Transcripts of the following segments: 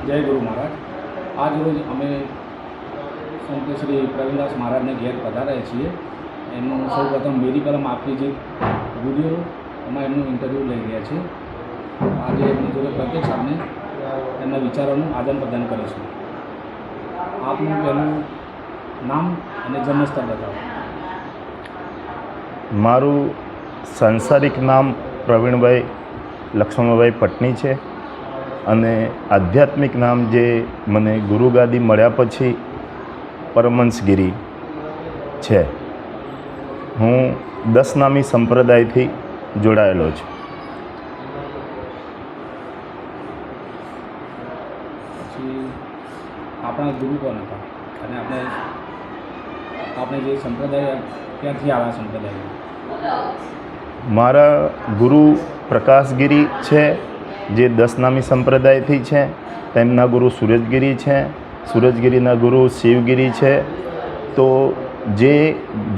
જય ગુરુ મહારાજ। આજ રોજ અમે સંત શ્રી પ્રવીણદાસ મહારાજને ઘેર પધાર્યા છીએ। એમનું સૌપ્રથમ મેડિકલમાં આપી જે વિડીયો એમાં એમનું ઇન્ટરવ્યૂ લઈ રહ્યા છીએ। આજે એમની જોડે પ્રત્યક્ષ આપણે એમના વિચારોનું આદાન પ્રદાન કરીશું। આપનું પહેલું નામ અને જન્મસ્થળ બતાવો। મારું સાંસારિક નામ પ્રવીણભાઈ લક્ષ્મણભાઈ પટની છે અને આધ્યાત્મિક નામ જે મને ગુરુગાદી મળ્યા પછી પરમહંસગીરી છે। હું દસનામી સંપ્રદાયથી જોડાયેલો છું। પછી આપણા ગુરુ કોણ હતા અને આપણે જે સંપ્રદાય ક્યાંથી આવ્યા સંપ્રદાયમાં? મારા ગુરુ પ્રકાશગીરી છે જે દસનામી સંપ્રદાયથી છે। તેમના ગુરુ સૂરજગીરી છે। સૂરજગીરીના ગુરુ શિવગીરી છે। તો જે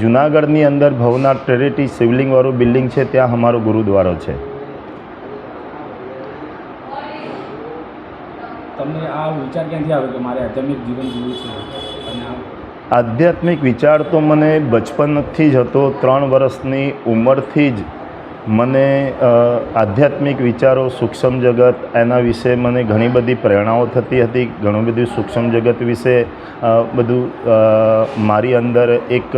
જુનાગઢની અંદર ભવનાથ ટેરેટી શિવલિંગવાળું બિલ્ડિંગ છે ત્યાં અમારો ગુરુદ્વારો છે। તમને આ વિચાર ક્યાંથી આવ્યો કે મારે આધ્યાત્મિક જીવન જીવવું છે? અને આધ્યાત્મિક વિચાર તો મને બચપનથી જ હતો। 3 વર્ષની ઉંમરથી જ મને આધ્યાત્મિક વિચારો, સૂક્ષ્મ જગત એના વિશે મને ઘણી બધી પ્રેરણાઓ થતી હતી। ઘણું બધું સૂક્ષ્મ જગત વિશે બધું મારી અંદર એક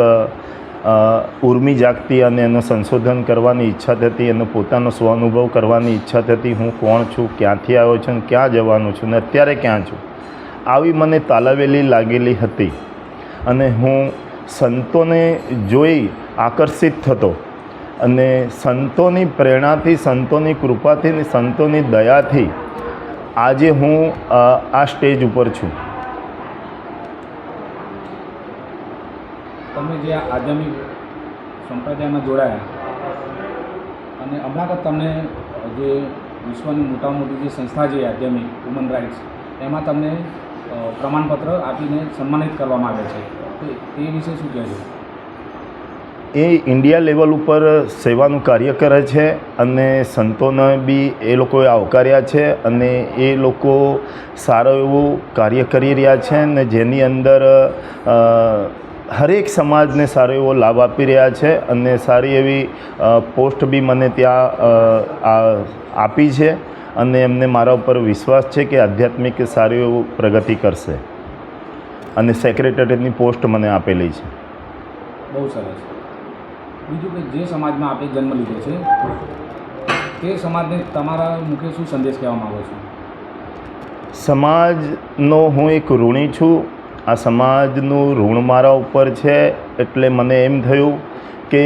ઉર્મી જાગતી અને એનું સંશોધન કરવાની ઈચ્છા થતી, એનો પોતાનો સ્વાનુભવ કરવાની ઈચ્છા થતી। હું કોણ છું, ક્યાંથી આવ્યો છું, ક્યાં જવાનું છું ને અત્યારે ક્યાં છું, આવી મને તાલાવેલી લાગેલી હતી। અને હું સંતોને જોઈ આકર્ષિત થતો અને સંતોની પ્રેરણાથી, સંતોની કૃપાથી ને સંતોની દયાથી આજે હું આ સ્ટેજ ઉપર છું। તમે જે આધ્યાત્મિક સંપ્રદાયમાં જોડાયા અને હમણાં તક તમને જે વિશ્વની મોટામાં મોટી જે સંસ્થા છે આધ્યાત્મિક હ્યુમન રાઇટ્સ, એમાં તમને પ્રમાણપત્ર આપીને સન્માનિત કરવામાં આવે છે, તો એ વિશે શું કહેશો? એ ઇન્ડિયા લેવલ ઉપર સેવાનું કાર્ય કરે છે અને સંતોને બી એ લોકોએ આવકાર્યા છે અને એ લોકો સારું એવું કાર્ય કરી રહ્યા છે ને જેની અંદર હરેક સમાજને સારો એવો લાભ આપી રહ્યા છે અને સારી એવી પોસ્ટ બી મને ત્યાં આપી છે અને એમને મારા ઉપર વિશ્વાસ છે કે આધ્યાત્મિક સારી એવું પ્રગતિ કરશે અને સેક્રેટરીની પોસ્ટ મને આપેલી છે। બહુ સરસ। બીજું કે જે સમાજમાં આપણે જન્મ લીધો છે તે સમાજને તમારા મુખે શું સંદેશ કહેવા માગો છો? સમાજનો હું એક ઋણી છું। આ સમાજનું ઋણ મારા ઉપર છે એટલે મને એમ થયું કે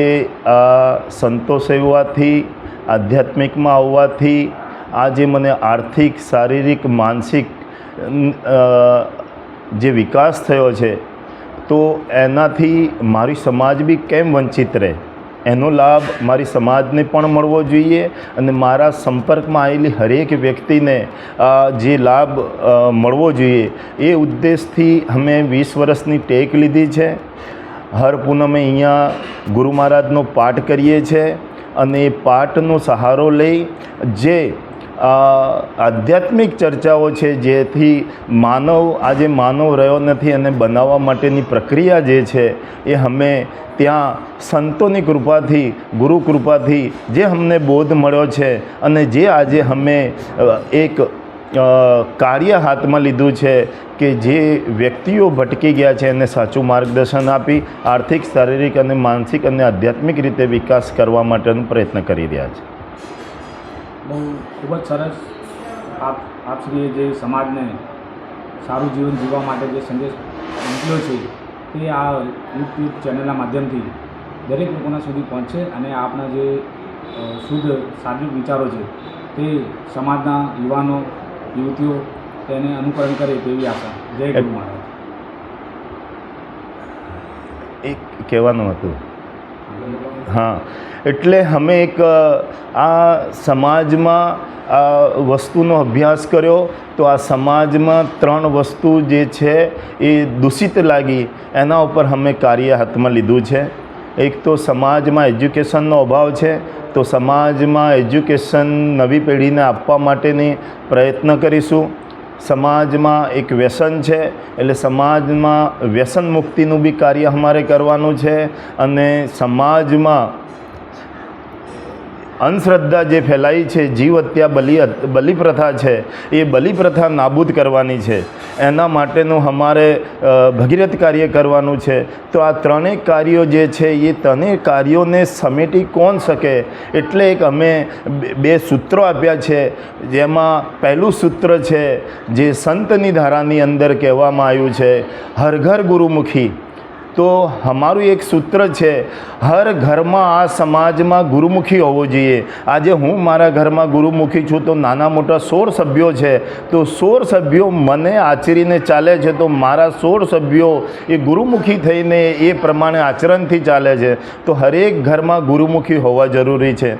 આ સંતો સેવાથી, આધ્યાત્મિકમાં આવવાથી આજે મને આર્થિક, શારીરિક, માનસિક જે વિકાસ થયો છે તો એનાથી મારી સમાજ બી કેમ વંચિત રહે, એનો લાભ મારી સમાજને પણ મળવો જોઈએ અને મારા સંપર્કમાં આવેલી હરેક વ્યક્તિને જે લાભ મળવો જોઈએ એ ઉદ્દેશથી અમે 20 વર્ષની ટેક લીધી છે। હર પૂનમે અહીંયા ગુરુ મહારાજનો પાઠ કરીએ છીએ અને એ પાઠનો સહારો લઈ જે આધ્યાત્મિક ચર્ચાઓ છે જેથી માનવ આજે માનવ રહ્યો નથી અને બનાવવા માટેની પ્રક્રિયા જે છે એ અમે ત્યાં સંતોની કૃપાથી, ગુરુ કૃપાથી જે અમને બોધ મળ્યો છે અને જે આજે અમે એક કાર્ય હાથમાં લીધું છે કે જે વ્યક્તિઓ ભટકી ગયા છે એને સાચું માર્ગદર્શન આપી આર્થિક, શારીરિક અને માનસિક અને આધ્યાત્મિક રીતે વિકાસ કરવા માટેનો પ્રયત્ન કરી રહ્યા છે। બહુ ખૂબ જ સરસ। આપશ્રીએ જે સમાજને સારું જીવન જીવવા માટે જે સંદેશ મોકલ્યો છે તે આ યુટ્યુબ ચેનલના માધ્યમથી દરેક લોકોના સુધી પહોંચશે અને આપના જે શુદ્ધ સાત્વિક વિચારો છે તે સમાજના યુવાનો, યુવતીઓ તેને અનુકરણ કરે તેવી આશા। જય ગુરુ મહારાજ। એક કહેવાનું હતું, હા, એટલે અમે એક આ સમાજમાં આ વસ્તુનો અભ્યાસ કર્યો તો આ સમાજમાં 3 વસ્તુ જે છે એ દૂષિત લાગી, એના ઉપર અમે કાર્ય હાથમાં લીધું છે। એક તો સમાજમાં એજ્યુકેશનનો અભાવ છે તો સમાજમાં એજ્યુકેશન નવી પેઢીને આપવા માટેની પ્રયત્ન કરીશું। સમાજમાં એક વ્યસન છે, એટલે સમાજમાં વ્યસન મુક્તિનું બી કાર્ય અમારે કરવાનું છે અને સમાજમાં અંધશ્રદ્ધા જે ફેલાઈ છે, જીવ હત્યા બલિ પ્રથા છે, એ બલિ પ્રથા નાબૂદ કરવાની છે. એના માટેનું અમારે ભગીરથ કાર્ય કરવાનું છે. તો આ ત્રણેય કાર્યો જે છે એ ત્રણેય કાર્યોને સમેટી કોણ શકે, એટલે એક અમે બે સૂત્રો આપ્યા છે. જેમાં પહેલું સૂત્ર છે જે સંતની ધારાની અંદર કહેવામાં આવ્યું છે, હર ઘર ગુરુમુખી. તો અમારું એક સૂત્ર છે, હર ઘરમાં આ સમાજમાં ગુરુમુખી હોવો જોઈએ. આજે હું મારા ઘરમાં ગુરુમુખી છું, તો નાના મોટા 16 સભ્યો છે, તો 16 સભ્યો મને આચરીને ચાલે છે, તો મારા 16 સભ્યો એ ગુરુમુખી થઈને એ પ્રમાણે આચરણથી ચાલે છે. તો હરેક ઘરમાં ગુરુમુખી હોવા જરૂરી છે.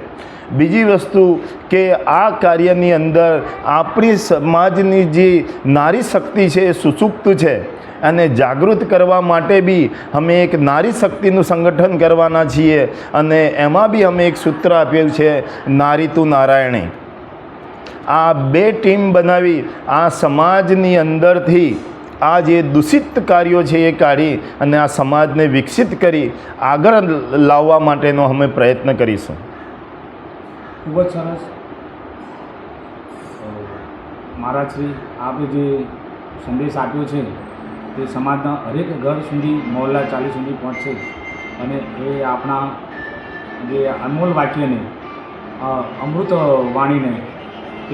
બીજી વસ્તુ કે આ કાર્યની અંદર આપણી સમાજની જે નારી શક્તિ છે એ સુસુપ્ત છે, અને જાગૃત કરવા માટે બી અમે એક નારી શક્તિનું સંગઠન કરવાના છીએ. અને એમાં બી અમે એક સૂત્ર આપ્યું છે, નારી તું નારાયણી. આ બે ટીમ બનાવી આ સમાજની અંદરથી આ જે દૂષિત કાર્યો છે એ કાઢી અને આ સમાજને વિકસિત કરી આગળ લાવવા માટેનો અમે પ્રયત્ન કરીશું. ખૂબ જ સરસ. મહારાજશ્રી, આપે જે સંદેશ આપ્યો છે તે સમાજના હરેક ઘર સુધી, મહોલ્લા ચાલી સુધી પહોંચશે અને એ આપણા જે અનમોલ વાક્યને, અમૃત વાણીને,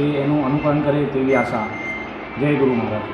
એ એનું અનુકરણ કરે તેવી આશા. જય ગુરુ મહારાજ.